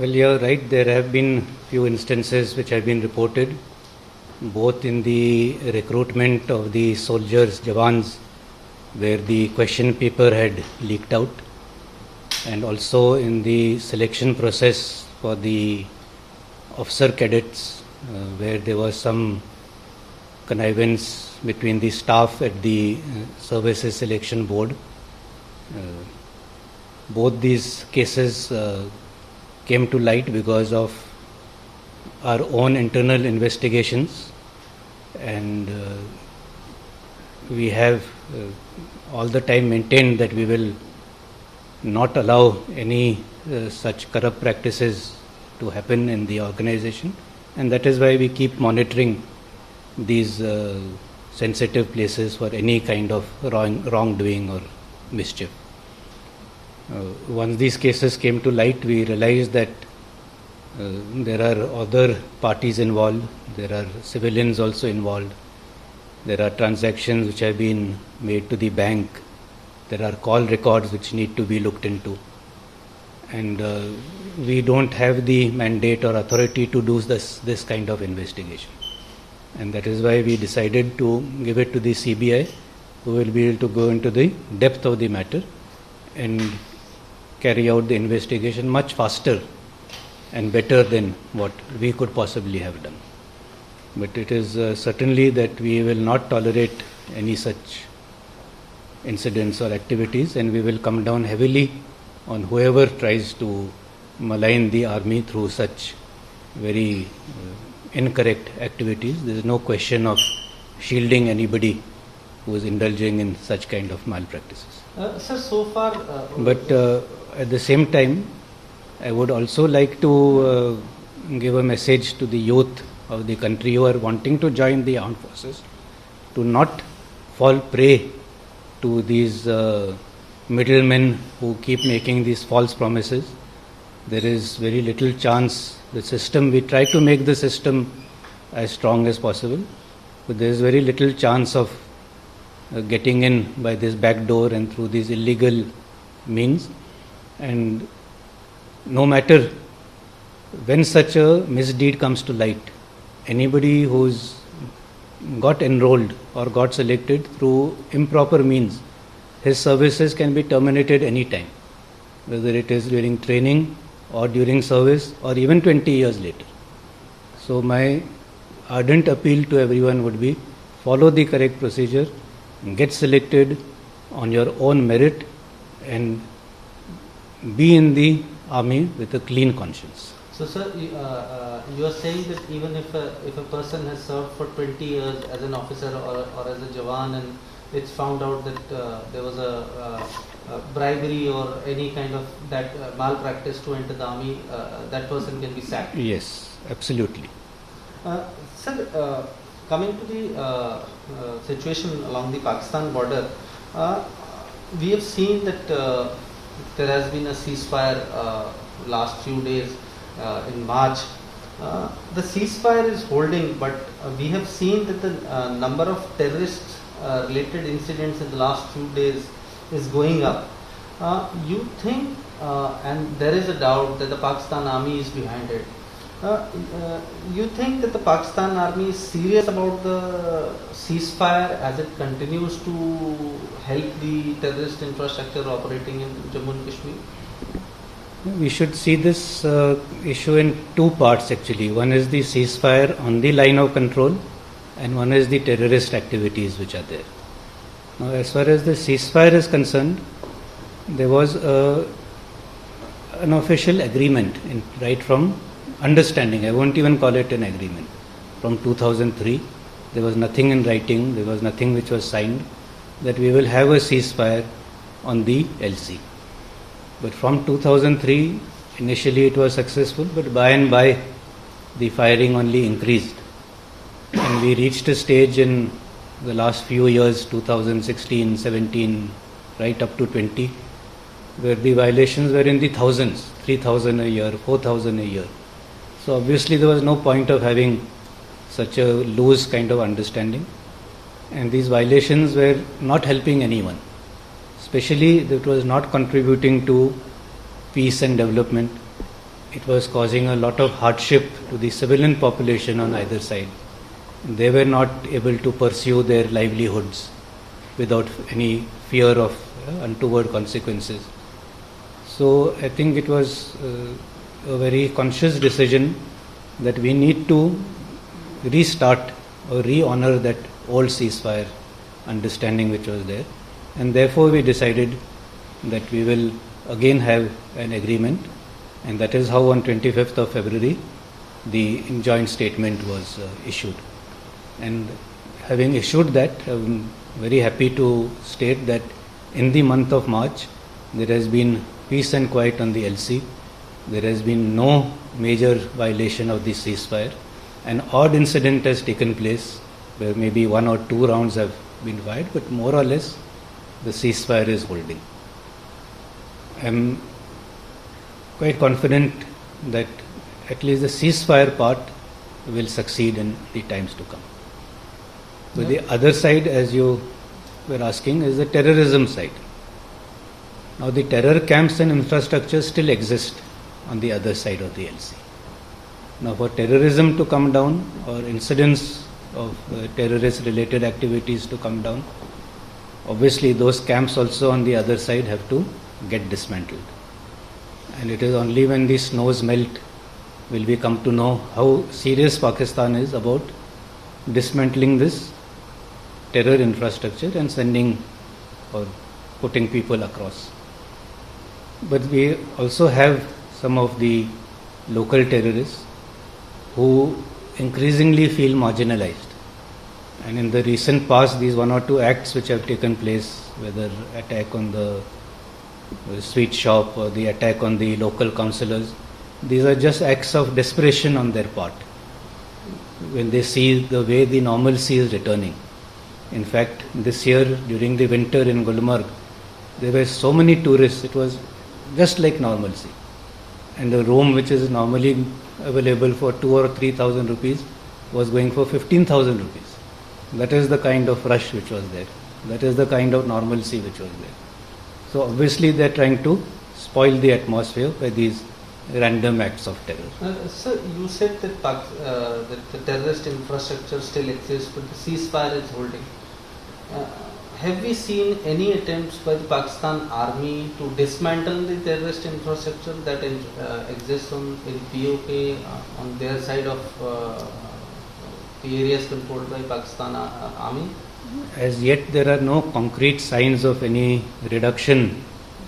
Well, you're right. There have been few instances which have been reported, both in the recruitment of the soldiers, Jawans, where the question paper had leaked out, and also in the selection process for the officer cadets, where there was some connivance between the staff at the Services Selection Board. Both these cases came to light because of our own internal investigations, and we have all the time maintained that we will not allow any such corrupt practices to happen in the organization, and that is why we keep monitoring these sensitive places for any kind of wrongdoing or mischief. Once these cases came to light, we realized that there are other parties involved, there are civilians also involved, there are transactions which have been made to the bank, there are call records which need to be looked into, and we don't have the mandate or authority to do this kind of investigation. And that is why we decided to give it to the CBI, who will be able to go into the depth of the matter and carry out the investigation much faster and better than what we could possibly have done. But it is certainly that we will not tolerate any such incidents or activities, and we will come down heavily on whoever tries to malign the army through such very incorrect activities. There is no question of shielding anybody who is indulging in such kind of malpractices. Sir, so far... But at the same time, I would also like to give a message to the youth of the country who are wanting to join the armed forces to not fall prey to these middlemen who keep making these false promises. There is very little chance. The system, we try to make the system as strong as possible, but there is very little chance of getting in by this back door and through these illegal means. And no matter when such a misdeed comes to light, anybody who's got enrolled or got selected through improper means, his services can be terminated any time, whether it is during training or during service or even 20 years later. So my ardent appeal to everyone would be, follow the correct procedure, get selected on your own merit, and be in the army with a clean conscience. So, sir, you are saying that even if a person has served for 20 years as an officer or as a Jawan, and it's found out that there was a bribery or any kind of that malpractice to enter the army, that person can be sacked? Yes, absolutely. Sir, coming to the situation along the Pakistan border, we have seen that there has been a ceasefire last few days in March. The ceasefire is holding, but we have seen that the number of terrorist related incidents in the last few days is going up. You think, and there is a doubt that the Pakistan army is behind it, you think that the Pakistan army is serious about the ceasefire as it continues to help the terrorist infrastructure operating in Jammu and Kashmir? We should see this issue in two parts actually. One is the ceasefire on the line of control, and one is the terrorist activities which are there. Now, as far as the ceasefire is concerned, there was an official agreement right from understanding. I won't even call it an agreement. From 2003, there was nothing in writing, there was nothing which was signed, that we will have a ceasefire on the LC. But from 2003, initially it was successful, but by and by the firing only increased. And we reached a stage in the last few years, 2016, 17, right up to 20, where the violations were in the thousands, 3,000 a year, 4,000 a year. So obviously there was no point of having such a loose kind of understanding. And these violations were not helping anyone. Especially it was not contributing to peace and development. it was causing a lot of hardship to the civilian population on either side. They were not able to pursue their livelihoods without any fear of untoward consequences. So I think it was a very conscious decision that we need to restart or re-honor that old ceasefire understanding which was there, and therefore we decided that we will again have an agreement, and that is how on 25th of February the joint statement was issued. And having issued that, I'm very happy to state that in the month of March there has been peace and quiet on the LC. There has been no major violation of the ceasefire. An odd incident has taken place where maybe 1 or 2 rounds have been fired, but more or less the ceasefire is holding. I am quite confident that at least the ceasefire part will succeed in the times to come. But the other side, as you were asking, is the terrorism side. Now the terror camps and infrastructure still exist on the other side of the LC. Now for terrorism to come down or incidents of terrorist related activities to come down, obviously those camps also on the other side have to get dismantled. And it is only when the snows melt will we come to know how serious Pakistan is about dismantling this terror infrastructure and sending or putting people across. But we also have some of the local terrorists who increasingly feel marginalized. And in the recent past, these 1 or 2 acts which have taken place, whether attack on the sweet shop or the attack on the local councillors, these are just acts of desperation on their part when they see the way the normalcy is returning. In fact, this year during the winter in Gulmarg, there were so many tourists, it was just like normalcy. And a room which is normally available for 2,000 or 3,000 rupees was going for 15,000 rupees. That is the kind of rush which was there. That is the kind of normalcy which was there. So obviously they are trying to spoil the atmosphere by these random acts of terror. Sir, you said that, that the terrorist infrastructure still exists, but the ceasefire is holding. Have we seen any attempts by the Pakistan army to dismantle the terrorist infrastructure that exists in POK on their side of the areas controlled by Pakistan army? As yet there are no concrete signs of any reduction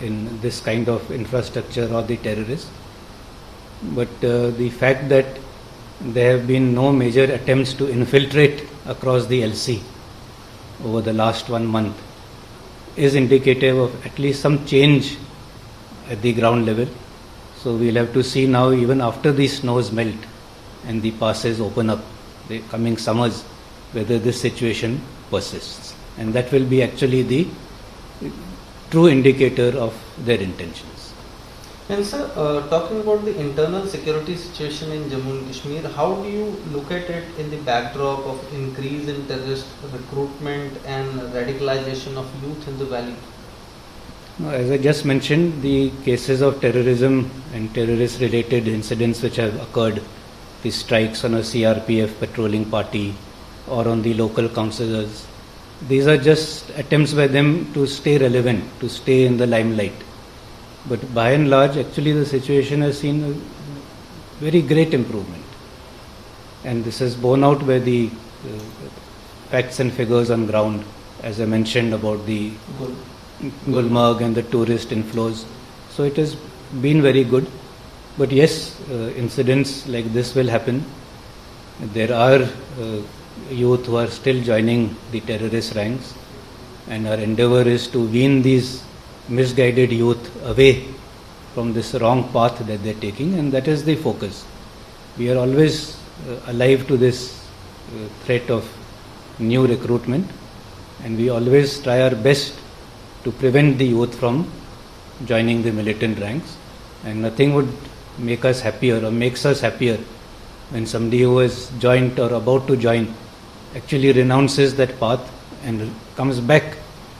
in this kind of infrastructure or the terrorists. But the fact that there have been no major attempts to infiltrate across the LC over the last 1 month is indicative of at least some change at the ground level. So we'll have to see now, even after the snows melt and the passes open up, the coming summers, whether this situation persists. And that will be actually the true indicator of their intentions. And sir, talking about the internal security situation in Jammu and Kashmir, how do you look at it in the backdrop of increase in terrorist recruitment and radicalization of youth in the valley? As I just mentioned, the cases of terrorism and terrorist related incidents which have occurred, the strikes on a CRPF patrolling party or on the local councillors, these are just attempts by them to stay relevant, to stay in the limelight. But by and large, actually the situation has seen a very great improvement. And this is borne out by the facts and figures on ground, as I mentioned about the Gulmarg and the tourist inflows. So it has been very good. But yes, incidents like this will happen. There are youth who are still joining the terrorist ranks, and our endeavor is to wean these misguided youth away from this wrong path that they're taking, and that is the focus. We are always alive to this threat of new recruitment, and we always try our best to prevent the youth from joining the militant ranks. And nothing would make us happier or makes us happier when somebody who has joined or about to join actually renounces that path and comes back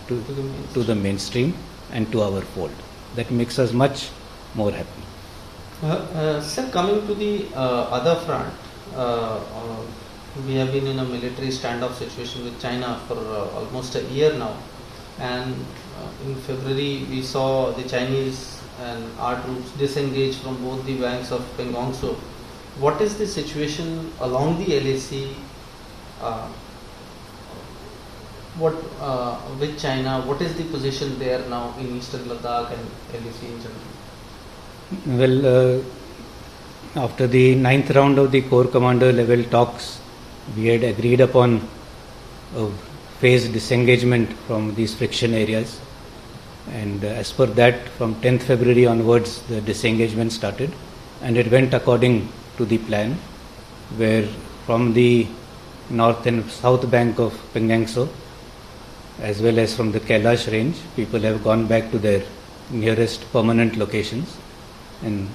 to the mainstream and to our fold. That makes us much more happy. Sir, coming to the other front, we have been in a military standoff situation with China for almost a year now, and in February we saw the Chinese and our troops disengage from both the banks of Pengong Tso. What is the situation along the LAC? Uh, what with China? What is the position there now in Eastern Ladakh and LAC in general? Well, after the ninth round of the Corps Commander level talks, we had agreed upon a phased disengagement from these friction areas. And as per that, from 10th February onwards, the disengagement started. And it went according to the plan, where from the north and south bank of Pengong Tso, as well as from the Kailash range, people have gone back to their nearest permanent locations. And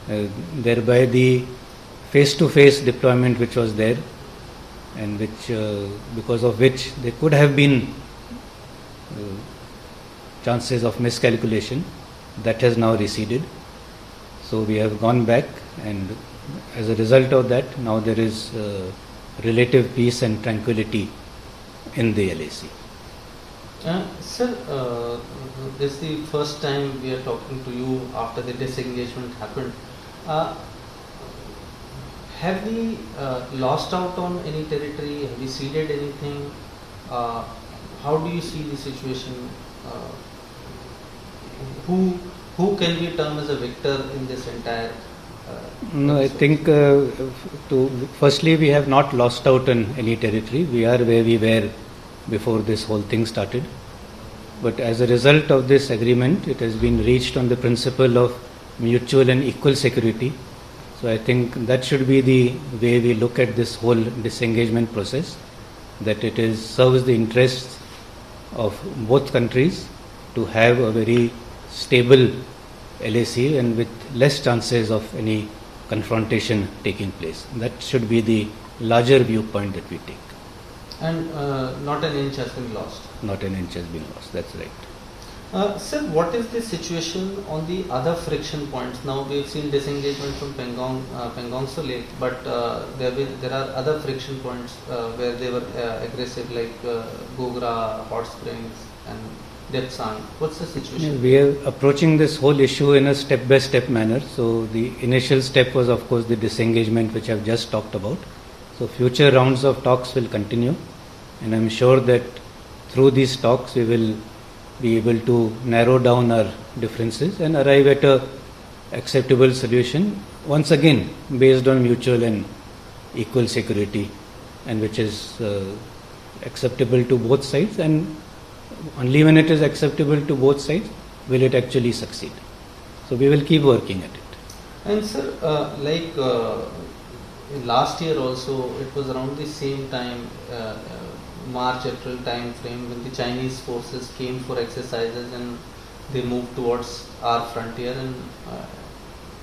thereby the face-to-face deployment which was there, and which because of which there could have been chances of miscalculation, that has now receded. So we have gone back, and as a result of that, now there is relative peace and tranquility in the LAC. Sir, this is the first time we are talking to you after the disengagement happened. Have we lost out on any territory? Have we ceded anything? How do you see the situation? Who can be termed as a victor in this entire? No, I think firstly we have not lost out on any territory. We are where we were before this whole thing started. But as a result of this agreement, it has been reached on the principle of mutual and equal security. So I think that should be the way we look at this whole disengagement process, that it serves the interests of both countries to have a very stable LAC and with less chances of any confrontation taking place. That should be the larger viewpoint that we take. And not an inch has been lost. Not an inch has been lost, that's right. Sir, what is the situation on the other friction points? Now we have seen disengagement from Pengong Tso Lake, but there are other friction points where they were aggressive, like Gogra, Hot Springs, and Depsang. What's the situation? We are approaching this whole issue in a step-by-step manner. So the initial step was, of course, the disengagement, which I've just talked about. So future rounds of talks will continue, and I'm sure that through these talks we will be able to narrow down our differences and arrive at a acceptable solution, once again based on mutual and equal security, and which is acceptable to both sides, and only when it is acceptable to both sides will it actually succeed. So we will keep working at it. And sir, last year also, it was around the same time, March, April time frame, when the Chinese forces came for exercises and they moved towards our frontier and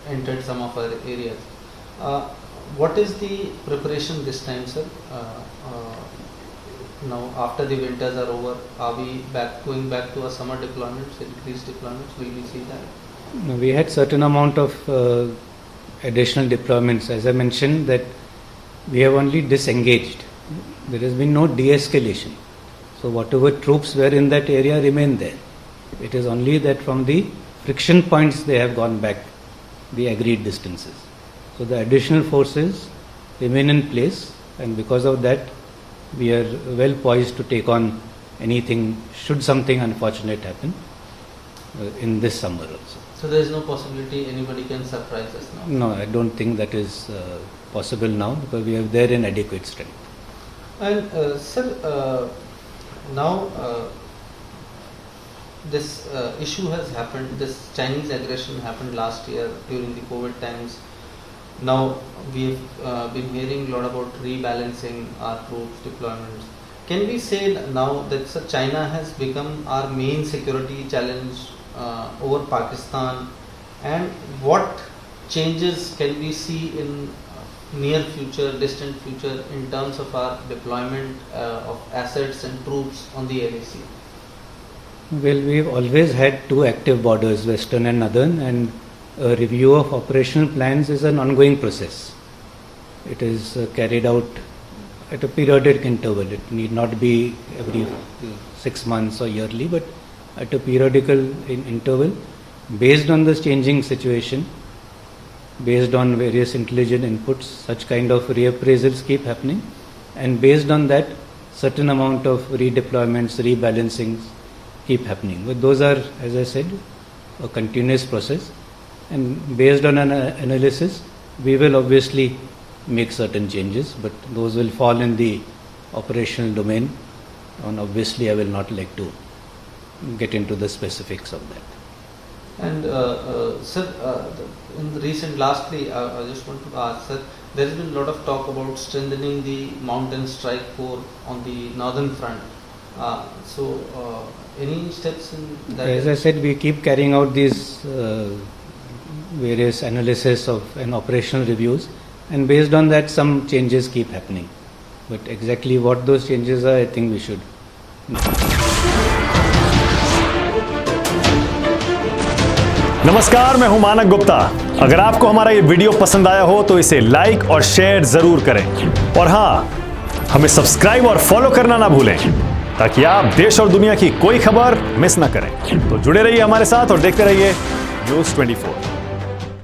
entered some of our areas. What is the preparation this time, sir? Now, after the winters are over, are we going back to our summer deployments, increased deployments? Will we see that? We had certain amount of additional deployments. As I mentioned, that we have only disengaged. There has been no de-escalation. So whatever troops were in that area remain there. It is only that from the friction points they have gone back the agreed distances. So the additional forces remain in place, and because of that we are well poised to take on anything should something unfortunate happen in this summer also. So there is no possibility anybody can surprise us now? No, I don't think that is possible now, because we are there in adequate strength. And sir, now this issue has happened, this Chinese aggression happened last year during the COVID times. Now we have been hearing a lot about rebalancing our troops deployments. Can we say now that China has become our main security challenge over Pakistan, and what changes can we see in near future, distant future, in terms of our deployment of assets and troops on the LAC? Well, we've always had two active borders, western and northern, and a review of operational plans is an ongoing process. It is carried out at a periodic interval. It need not be every 6 months or yearly, but at a periodical interval, based on this changing situation, based on various intelligent inputs, such kind of reappraisals keep happening, and based on that, certain amount of redeployments, rebalancings keep happening. But those are, as I said, a continuous process, and based on an analysis, we will obviously make certain changes, but those will fall in the operational domain, and obviously I will not like to get into the specifics of that. And sir, in the recent, lastly, I just want to ask, sir, there has been a lot of talk about strengthening the Mountain Strike Corps on the northern front. Any steps in that? As I said, we keep carrying out these various analysis of and operational reviews, and based on that, some changes keep happening. But exactly what those changes are, I think we should. नमस्कार, मैं हूं मानक गुप्ता। अगर आपको हमारा ये video पसंद आया हो तो इसे लाइक और शेयर जरूर करें, और हां, हमें सब्सक्राइब और फॉलो करना ना भूलें ताकि आप देश और दुनिया की कोई खबर मिस ना करें। तो जुड़े रहिए हमारे साथ और देखते रहिए न्यूज़ 24।